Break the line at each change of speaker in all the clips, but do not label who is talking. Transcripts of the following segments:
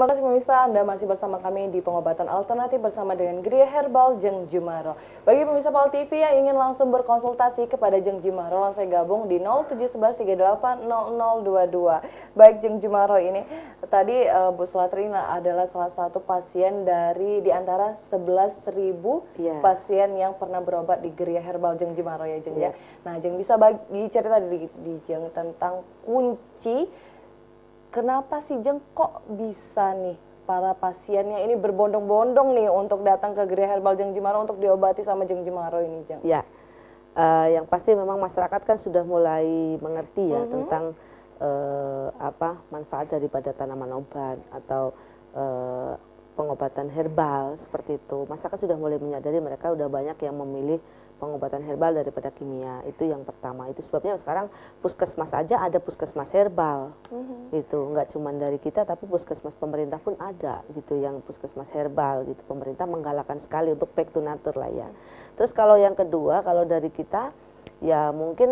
terima kasih pemirsa, Anda masih bersama kami di pengobatan alternatif bersama dengan Gria Herbal Jeng Jumaro. Bagi pemirsa Pal TV yang ingin langsung berkonsultasi kepada Jeng Jumaro, langsung gabung di 0711380022. Baik Jeng Jumaro ini, tadi Bu Sulatri adalah salah satu pasien dari di antara 11.000 pasien yang pernah berobat di Gria Herbal Jeng Jumaro ya Jeng ya. Nah Jeng bisa bagi cerita di Jeng tentang kunci. Kenapa sih Jeng kok bisa nih para pasiennya ini berbondong-bondong nih untuk datang ke Gria Herbal Jeng Jumaro untuk diobati sama Jeng Jumaro ini Jeng?
Ya, yang pasti memang masyarakat kan sudah mulai mengerti ya tentang apa manfaat daripada tanaman obat atau pengobatan herbal seperti itu. Masyarakat sudah mulai menyadari, mereka sudah banyak yang memilih pengobatan herbal daripada kimia. Itu yang pertama. Itu sebabnya sekarang puskesmas aja ada puskesmas herbal. Gitu. Enggak cuma dari kita tapi puskesmas pemerintah pun ada gitu yang puskesmas herbal gitu. Pemerintah menggalakkan sekali untuk back to nature lah ya. Terus kalau yang kedua, kalau dari kita ya mungkin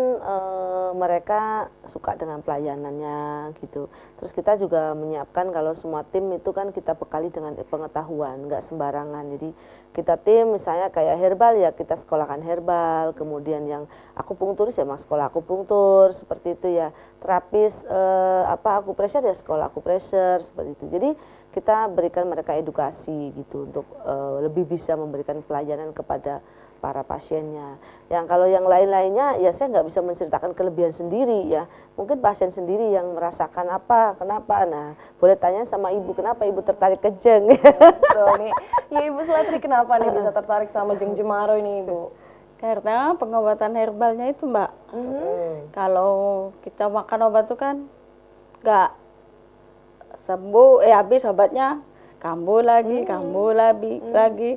mereka suka dengan pelayanannya gitu. Terus kita juga menyiapkan kalau semua tim itu kan kita bekali dengan pengetahuan, nggak sembarangan. Jadi kita tim misalnya kayak herbal ya kita sekolahkan herbal, kemudian yang akupunkturis ya mas sekolah akupunktur seperti itu ya. Terapis akupressure ya sekolah akupressure seperti itu. Jadi kita berikan mereka edukasi gitu untuk lebih bisa memberikan pelayanan kepada para pasiennya. Yang kalau yang lain-lainnya ya saya nggak bisa menceritakan kelebihan sendiri ya. Mungkin pasien sendiri yang merasakan kenapa. Nah, boleh tanya sama ibu kenapa ibu tertarik ke Jeng.
Betul nih. Ya Ibu Sulatri kenapa nih bisa tertarik sama Jeng Jumaro ini Ibu?
Karena pengobatan herbalnya itu Mbak. Kalau kita makan obat itu kan nggak sembuh, habis obatnya kambuh lagi, lagi.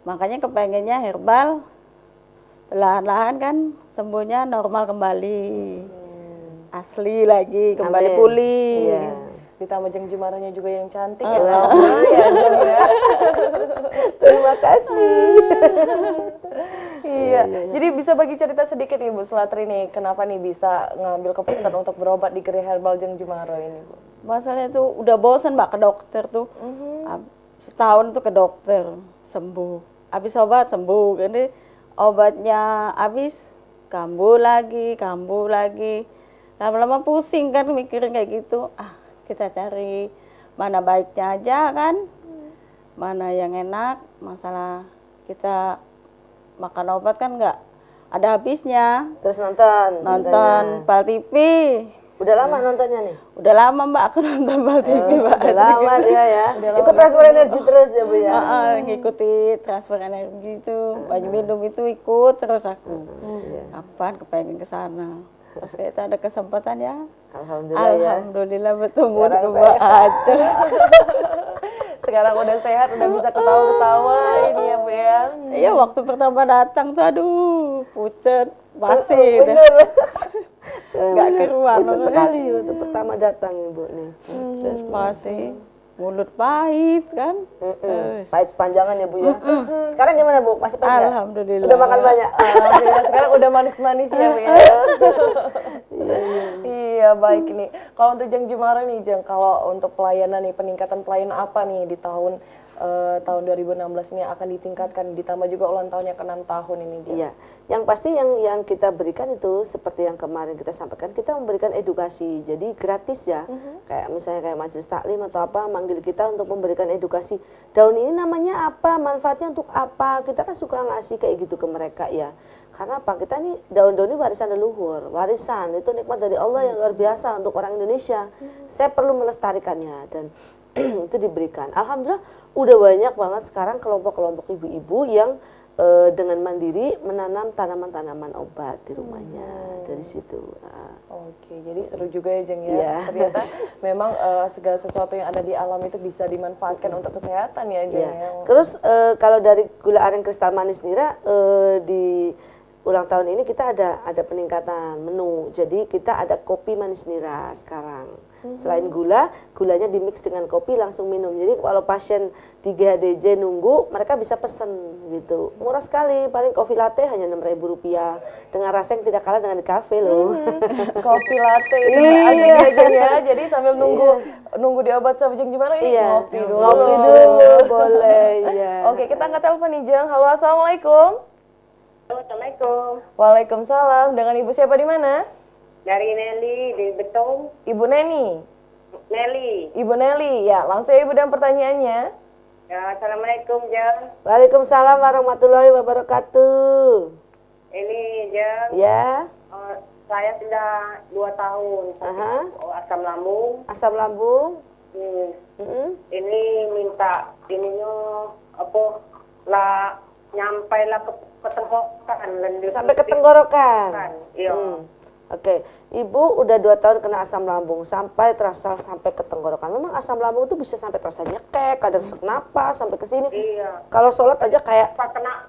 Makanya kepengennya herbal, perlahan-lahan kan sembuhnya normal kembali, asli lagi, kembali pulih.
Iya. Ditambah Jeng Jumaronya juga yang cantik ya, ya Jeng ya.
Terima kasih.
Iya, jadi bisa bagi cerita sedikit Ibu Sulatri nih, kenapa nih bisa ngambil keputusan untuk berobat di Gria Herbal Jeng Jumaro ini Bu?
Masalahnya tuh udah bosan Mbak ke dokter tuh, setahun tuh ke dokter, sembuh. Habis obat sembuh, jadi obatnya habis kambuh lagi. Lama-lama pusing kan mikirin kayak gitu. Kita cari mana baiknya aja kan, mana yang enak. Masalah kita makan obat kan nggak ada habisnya.
Terus nonton
Pal TV.
Udah lama nontonnya nih?
Udah lama Mbak aku nonton Pal TV Mbak.
Udah lama dia ya. Ikut transfer energi terus ya Bu ya?
Ngikuti transfer energi itu, baju minum itu ikut terus aku. Kapan kepengen ke sana. Pas kita ada kesempatan ya. Alhamdulillah bertemu dengan Mbak Aca.
Sekarang udah sehat, udah bisa ketawa-ketawa ini ya Bu ya.
Iya waktu pertama datang tuh aduh pucet masih nggak keruan
sekali waktu pertama datang Ibu nih.
Masih mulut pahit kan.
Pahit sepanjangan ya Bu ya. Sekarang gimana Bu? Masih pahit nggak?
Alhamdulillah.
Udah makan banyak?
Alhamdulillah, sekarang udah manis-manis ya Bu ya. Iya baik nih. Kalau untuk Jeng Jumaro nih Jeng, kalau untuk pelayanan nih, peningkatan pelayanan apa nih di tahun 2016 ini akan ditingkatkan, ditambah juga ulang tahunnya ke-6 tahun ini Jeng?
Iya, yang pasti yang kita berikan itu seperti yang kemarin kita sampaikan, kita memberikan edukasi, jadi gratis ya. Kayak misalnya kayak majelis taklim atau apa, manggil kita untuk memberikan edukasi. Daun ini namanya apa, manfaatnya untuk apa, kita kan suka ngasih kayak gitu ke mereka ya. Karena apa? Kita nih daun-daun ini warisan leluhur, warisan itu nikmat dari Allah yang luar biasa untuk orang Indonesia. Saya perlu melestarikannya dan itu diberikan. Alhamdulillah udah banyak banget sekarang kelompok-kelompok ibu-ibu yang dengan mandiri menanam tanaman-tanaman obat di rumahnya dari situ.
Oke, jadi seru juga ya Jeng ya. Ternyata memang segala sesuatu yang ada di alam itu bisa dimanfaatkan untuk kesehatan ya Jeng ya.
Terus kalau dari gula aren kristal manis nira ulang tahun ini kita ada peningkatan menu. Jadi kita ada kopi manis nira sekarang. Selain gulanya dimix dengan kopi langsung minum. Jadi kalau pasien di GHDJ nunggu, mereka bisa pesen gitu. Murah sekali, paling kopi latte hanya Rp6.000 dengan rasa yang tidak kalah dengan di kafe loh.
Kopi latte itu asik aja ya. Jadi sambil nunggu diobat sama Jeng Jumaro ini ngopi dulu.
Ngopi dulu, boleh ya.
Oke, kita angkat telepon nih Jeng. Halo, assalamualaikum.
Assalamualaikum.
Waalaikumsalam. Dengan ibu siapa di mana?
Dari Nelly di Betung.
Ibu Neni.
Nelly.
Ibu Nelly, ya langsung ya ibu dengan pertanyaannya.
Ya, Assalamualaikum, Jeng.
Waalaikumsalam warahmatullahi wabarakatuh.
Ini, Jeng.
Ya.
Saya sudah 2 tahun sakit asam lambung.
Asam lambung.
Ini minta ininya apa? Nyampe lah ke tenggorokan.
Sampai ke tenggorokan.
Iya.
Oke, Ibu udah 2 tahun kena asam lambung sampai terasa sampai ke tenggorokan. Memang asam lambung itu bisa sampai terasa nyekek, kadang sesak napas sampai ke sini.
Iya.
Kalau sholat aja kayak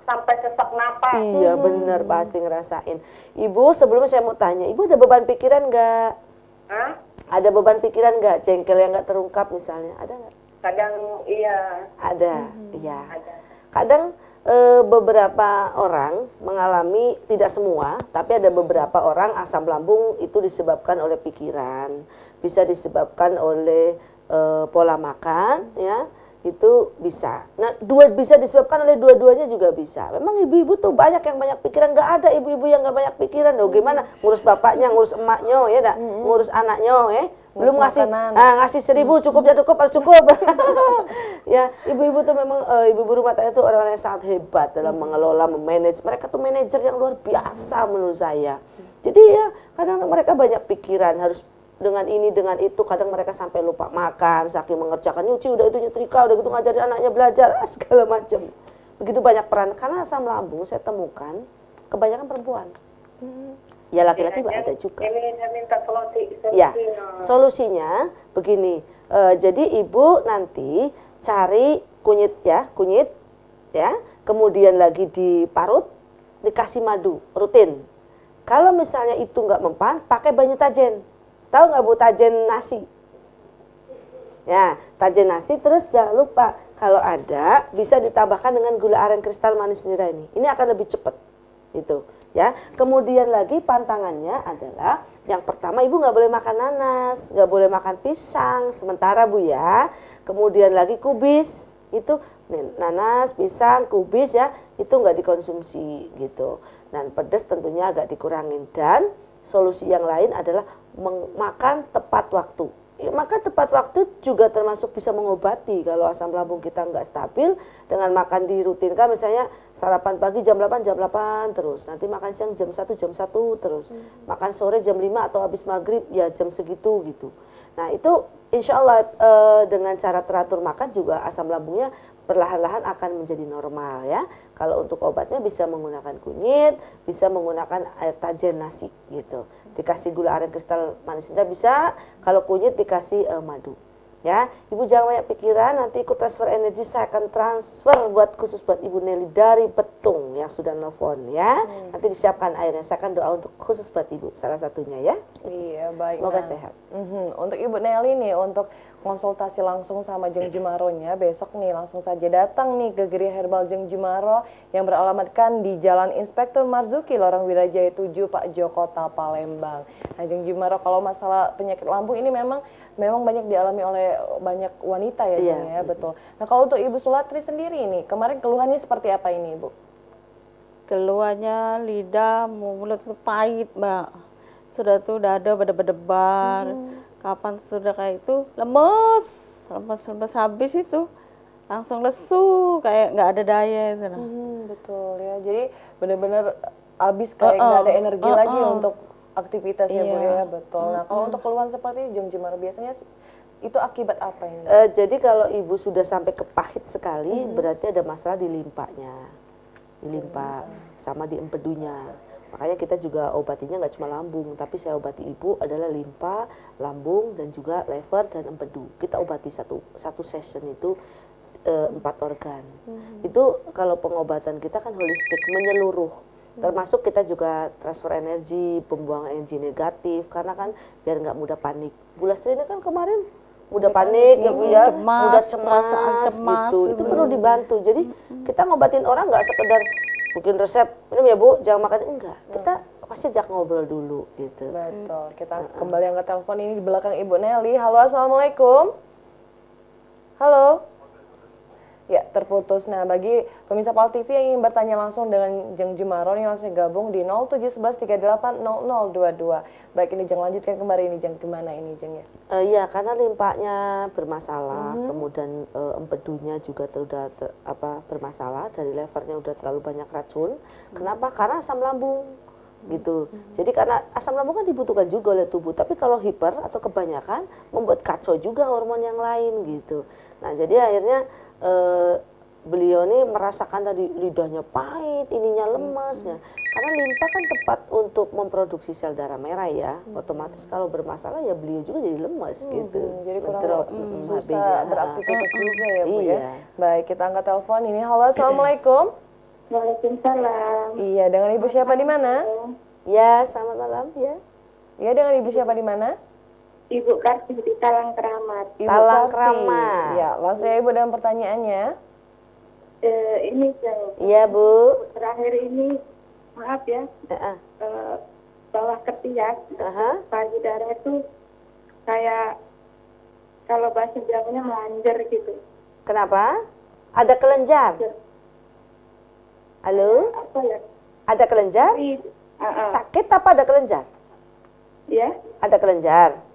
Sampai sesak napas.
iya bener pasti ngerasain. Ibu sebelumnya saya mau tanya, Ibu ada beban pikiran nggak?
Hah?
Ada beban pikiran nggak? Jengkel yang nggak terungkap misalnya, ada nggak?
Kadang iya.
Ada, iya.
Ada.
Kadang beberapa orang mengalami, tidak semua, tapi ada beberapa orang asam lambung itu disebabkan oleh pikiran, bisa disebabkan oleh pola makan, ya itu bisa. Nah, bisa disebabkan oleh dua-duanya juga bisa. Memang ibu-ibu tuh banyak yang banyak pikiran, nggak ada ibu-ibu yang nggak banyak pikiran. Loh, gimana ngurus bapaknya, ngurus emaknya, ya dak, ngurus anaknya, belum ngasih ngasih 1.000 cukup ya cukup harus cukup. Ya, ibu-ibu tuh memang ibu-ibu rumah tangga itu orang-orang yang sangat hebat dalam mengelola, memanage. Mereka tuh manajer yang luar biasa menurut saya. Jadi ya kadang mereka banyak pikiran, harus dengan ini dengan itu, kadang mereka sampai lupa makan saking mengerjakan, nyuci udah itu, nyetrika udah gitu, ngajarin anaknya belajar segala macam. Begitu banyak peran. Karena asam lambung saya temukan kebanyakan perempuan. Ya laki-laki ada juga.
Ini minta solusinya.
Ya, solusinya begini. Jadi ibu nanti cari kunyit ya, kemudian lagi diparut, dikasih madu rutin. Kalau misalnya itu nggak mempan, pakai banyu tajen. Tahu nggak Bu, tajen nasi? Ya, tajen nasi. Terus jangan lupa kalau ada bisa ditambahkan dengan gula aren kristal manis nira ini. Ini akan lebih cepat, gitu. Ya, kemudian lagi pantangannya adalah yang pertama ibu nggak boleh makan nanas, nggak boleh makan pisang sementara Bu ya. Kemudian lagi kubis, itu nanas, pisang, kubis ya, itu nggak dikonsumsi gitu. Dan pedas tentunya agak dikurangin. Dan solusi yang lain adalah makan tepat waktu. Makan tepat waktu juga termasuk bisa mengobati kalau asam lambung kita nggak stabil. Dengan makan dirutinkan, misalnya sarapan pagi jam 8 terus, nanti makan siang jam 1 terus, makan sore jam 5 atau habis maghrib ya jam segitu gitu. Nah itu insya Allah dengan cara teratur makan juga asam lambungnya perlahan-lahan akan menjadi normal ya. Kalau untuk obatnya bisa menggunakan kunyit, bisa menggunakan air tajen nasi gitu. Dikasih gula aren kristal manis nira bisa, kalau kunyit dikasih madu. Ya, Ibu jangan banyak pikiran, nanti ikut transfer energi, saya akan transfer khusus buat Ibu Nelly dari Betung yang sudah nelfon ya. Nanti disiapkan airnya, saya akan doa untuk khusus buat Ibu salah satunya ya.
Iya, baik.
Semoga sehat.
Untuk Ibu Nelly nih, untuk konsultasi langsung sama Jeng Jumaronya besok nih langsung saja datang nih ke Geria Herbal Jeng Jumaro yang beralamatkan di Jalan Inspektur Marzuki, Lorong Wirajaya 7, Pak Jokota, Palembang. Nah, Jeng Jumaro kalau masalah penyakit lambung ini memang banyak dialami oleh banyak wanita ya, Jeng ya, betul. Nah, kalau untuk Ibu Sulatri sendiri nih, kemarin keluhannya seperti apa ini, Ibu?
Keluhannya lidah, mulut itu pahit, Mbak. Sudah tuh dada berdebar. Kapan sudah kayak itu lemes habis itu langsung lesu kayak nggak ada daya itu.
Betul ya, jadi benar-benar habis kayak nggak ada energi lagi untuk aktivitas ya Bu ya, betul. Nah kalau untuk keluhan seperti Jeng Jumaro biasanya itu akibat apa ini?
Jadi kalau Ibu sudah sampai ke pahit sekali berarti ada masalah di limpanya, di limpa sama di empedunya. Makanya kita juga obatinya nggak cuma lambung, tapi saya obati Ibu adalah limpa, lambung, dan juga lever dan empedu. Kita obati satu session itu 4 organ. Itu kalau pengobatan kita kan holistik, menyeluruh. Termasuk kita juga transfer energi, pembuangan energi negatif, karena kan biar nggak mudah panik. Bu Lastri ini kan kemarin mudah panik, ya Bu ya, mudah cemas gitu. Itu perlu dibantu. Jadi kita ngobatin orang nggak sekedar bikin resep, minum ya Bu, jangan makan, enggak. Kita pasti ajak ngobrol dulu gitu.
Betul. Kita kembali angkat telepon ini di belakang Ibu Nelly. Halo, assalamualaikum. Halo. Ya, terputus. Nah, bagi pemirsa PAL TV yang ingin bertanya langsung dengan Jeng Jumaro, ini langsung gabung di 0711380022. Baik, ini Jeng lanjutkan kembali ini Jeng, gimana ini Jeng ya?
Iya, karena limpahnya bermasalah, kemudian empedunya juga sudah bermasalah, dari levernya udah terlalu banyak racun. Kenapa? Karena asam lambung gitu. Jadi karena asam lambung kan dibutuhkan juga oleh tubuh, tapi kalau hiper atau kebanyakan membuat kacau juga hormon yang lain gitu. Nah, jadi akhirnya beliau ini merasakan tadi lidahnya pahit, ininya lemas ya. Karena limpa kan tepat untuk memproduksi sel darah merah ya. Otomatis kalau bermasalah ya beliau juga jadi lemas gitu.
Jadi kurang
Ngedrop,
susah beraktivitas juga ya Bu
Iya.
ya. Baik, kita angkat telepon ini. Halo, assalamualaikum.
Waalaikumsalam.
Iya, dengan Ibu siapa di mana?
Ya, selamat malam ya.
Iya, dengan Ibu siapa di mana?
Ibu Karsi di Talang Keramat.
Ibu
Talang
Karsi.
Keramat.
Ya, langsung ya Ibu dengan pertanyaannya.
Ini yang
Iya Bu.
terakhir ini, maaf ya, bawah ketiak, payudara itu kayak kalau bahasa Jawanya melanjar gitu.
Kenapa? Ada kelenjar? Halo?
Apa ya?
Ada kelenjar? Sakit apa ada kelenjar?
Ya,
Ada kelenjar?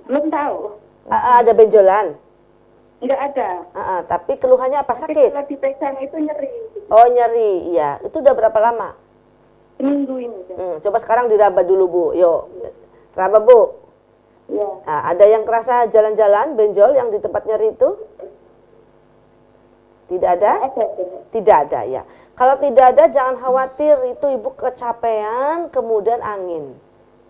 belum tahu.
Ada benjolan?
Enggak ada.
Tapi keluhannya apa?
Tapi
Sakit?
kalau dipegang itu nyeri.
Oh nyeri, iya. Itu udah berapa lama?
Seminggu ini.
Coba sekarang diraba dulu Bu, yuk. Raba Bu.
Ya.
Nah, ada yang kerasa jalan-jalan, benjol yang di tempat nyeri itu? Tidak ada?
Ada.
Tidak ada ya. Kalau tidak ada jangan khawatir, itu Ibu kecapean kemudian angin.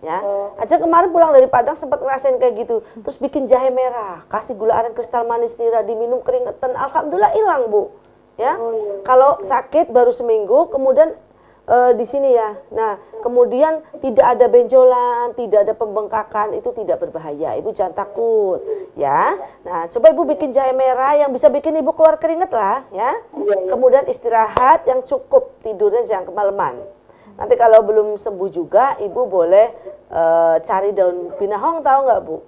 Ya, aja kemarin pulang dari Padang sempat ngerasain kayak gitu, terus bikin jahe merah, kasih gula aren kristal manis nira, diminum keringetan, alhamdulillah hilang Bu. Ya, kalau sakit baru seminggu, kemudian di sini ya. Nah, kemudian tidak ada benjolan, tidak ada pembengkakan, itu tidak berbahaya. Ibu jangan takut, ya. Nah, coba Ibu bikin jahe merah yang bisa bikin Ibu keluar keringet lah, ya. Kemudian istirahat yang cukup, tidurnya jangan kemalaman. Nanti kalau belum sembuh juga, Ibu boleh cari daun binahong, tahu nggak Bu?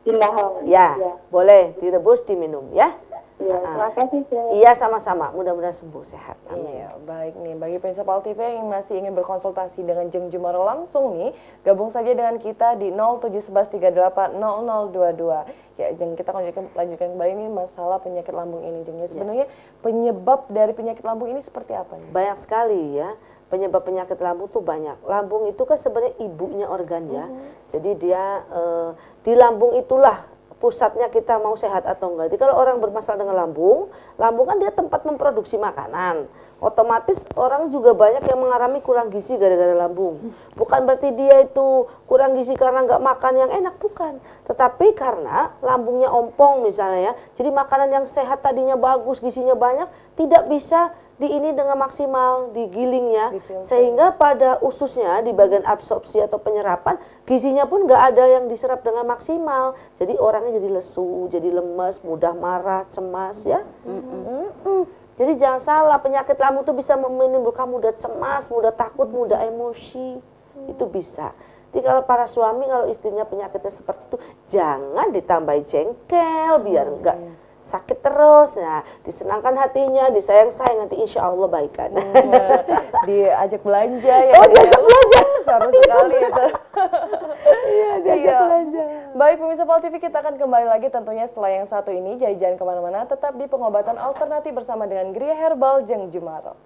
Binahong.
Ya, boleh direbus, diminum, ya.
Ya, terima kasih.
Iya, sama-sama. Mudah-mudahan sembuh, sehat. Amin.
Iya, baik nih. Bagi pemirsa PAL TV yang masih ingin berkonsultasi dengan Jeng Jumaro langsung nih, gabung saja dengan kita di 0711380022. Ya, Jeng, kita lanjutkan kembali ini masalah penyakit lambung ini, Jeng. Sebenarnya penyebab dari penyakit lambung ini seperti apa nih?
Banyak sekali ya. Penyebab penyakit lambung tuh banyak. Lambung itu kan sebenarnya ibunya organ ya. Jadi dia di lambung itulah pusatnya kita mau sehat atau enggak. Jadi kalau orang bermasalah dengan lambung, lambung kan dia tempat memproduksi makanan. Otomatis orang juga banyak yang mengalami kurang gizi gara-gara lambung. Bukan berarti dia itu kurang gizi karena nggak makan yang enak, bukan. Tetapi karena lambungnya ompong misalnya ya. Jadi makanan yang sehat tadinya bagus, gizinya banyak, tidak bisa ini dengan maksimal digilingnya, sehingga pada ususnya di bagian absorpsi atau penyerapan gizinya pun nggak ada yang diserap dengan maksimal. Jadi orangnya jadi lesu, jadi lemes, mudah marah, cemas ya. Jadi jangan salah, penyakit lambung itu bisa menimbulkan mudah cemas, mudah takut, mudah emosi, itu bisa. Jadi kalau para suami kalau istrinya penyakitnya seperti itu, jangan ditambah jengkel biar enggak sakit terus. Nah, disenangkan hatinya, disayang-sayang, nanti insya Allah baikan.
Diajak belanja ya.
Oh, diajak belanja.
Seru sekali itu.
Iya, diajak belanja.
Baik, pemirsa PAL TV, kita akan kembali lagi tentunya setelah yang satu ini. Jadi jangan kemana-mana, tetap di pengobatan alternatif bersama dengan Gria Herbal Jeng Jumaro.